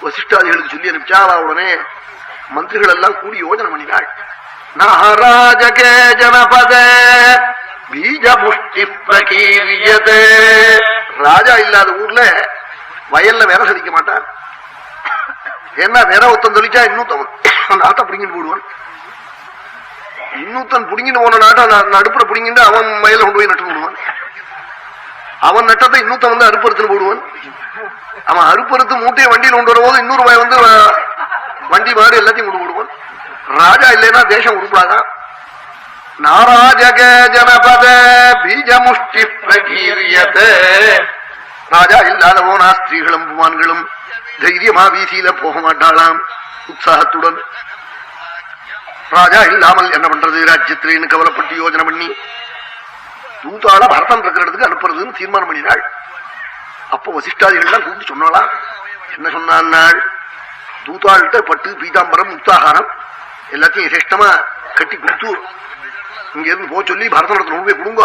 வசிஷ்டாதிகளுக்கு சொல்லி அனுப்பிச்சா. உடனே மந்திரிகள் எல்லாம் கூடி யோஜனை பண்ணினாள். நாராஜகே ஜனபத பீஜ முஷ்டி பிரகீரியதே. ராஜா இல்லாத ஊர்ல வயல்ல வேற சதிக்க மாட்டான். ஏன்னா வேற ஒருத்தன் தொழிச்சா இன்னொருத்தன் நாட்டை பிடிங்கிட்டு போடுவான். இன்னொருத்தன் பிடிங்கிட்டு போன நாட்டை அடுப்புற பிடிங்கிட்டு அவன் வயல கொண்டு போய் நட்டு போடுவான். அவன் நட்டத்தை இன்னொருத்தன் வந்து அறுப்பறுத்துன்னு போடுவான். அவன் அறுப்பறுத்து மூட்டையை வண்டியில் கொண்டு வரும்போது இன்னொரு வந்து வண்டி மாடு எல்லாத்தையும் கொண்டு போடுவான். ராஜா இல்லைன்னா தேசம் உருப்படாதான். நாராஜக ஜனபத பீஜமுஷ்டி பிரகீரியதே. ராஜா இல்லாத போனா ஸ்திரீகளும் புமான்களும் தைரியமா வீசியில போக மாட்டாளாம் உற்சாகத்துடன். ராஜா இல்லாமல் என்ன பண்றது ராஜ்யத்திலேன்னு கவலைப்பட்டு யோஜனை பண்ணி தூத்தாள பரதம் இருக்கிற இடத்துக்கு அனுப்புறதுன்னு தீர்மானம் பண்ணினாள். அப்போ வசிஷ்டாதிகள்லாம் கூப்பிட்டு சொன்னாலாம். என்ன சொன்னாள்? தூத்தாள்கிட்ட பட்டு பீதாம்பரம் உத்தாகாரம் எல்லாத்தையும் சிரேஷ்டமா கட்டி கொடுத்து இங்க இருந்து போக சொல்லி பரதனத்துல போய் கொடுங்க.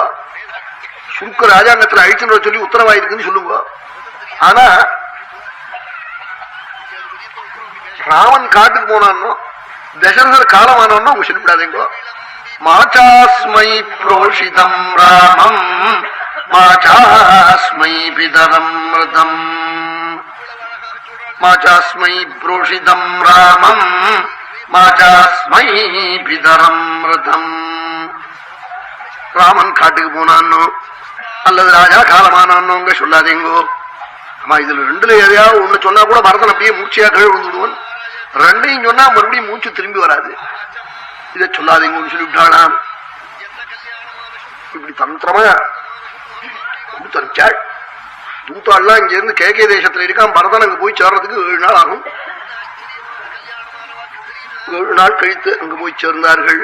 சுருக்க ராஜாங்கத்துல அழிச்சுன்னு சொல்லி உத்தரவாயிருக்குன்னு சொல்லுங்க. ஆனா ராமன் காட்டுக்கு போனான்னோ தசரதர் காலமானோன்னா அவங்க சொல்லிவிடாதீங்கோ. மாச்சாஸ்மை புரோஷிதம் ராமம் மாச்சாஸ்மை பிதரம் மிருதம். மாச்சாஸ்மை புரோஷிதம் ராமம் மாச்சாஸ்மை பிதரம் மிருதம். ராமன் காட்டுக்கு போனான்னோ அல்லது ராஜா காலமானோங்க சொல்லாதீங்கோ. ஆமா இதுல ரெண்டுல எதையாவது ஒண்ணு சொன்னா கூட பரதன் அப்படியே மூச்சையா கழுவி விழுந்துடுவான். ரெண்டையும் சொன்னா மறுபடியும் மூச்சு திரும்பி வராது. இதை சொல்லாதீங்கன்னு சொல்லிவிட்டாளாம். இப்படி தந்திரமா கொடுத்தாள். தூத்தாள்லாம் இங்க இருந்து கேகே தேசத்துல இருக்கான். பரதன் அங்க போய் சேர்றதுக்கு 7 நாள் ஆகும். 7 நாள் கழித்து அங்க போய் சேர்ந்தார்கள்.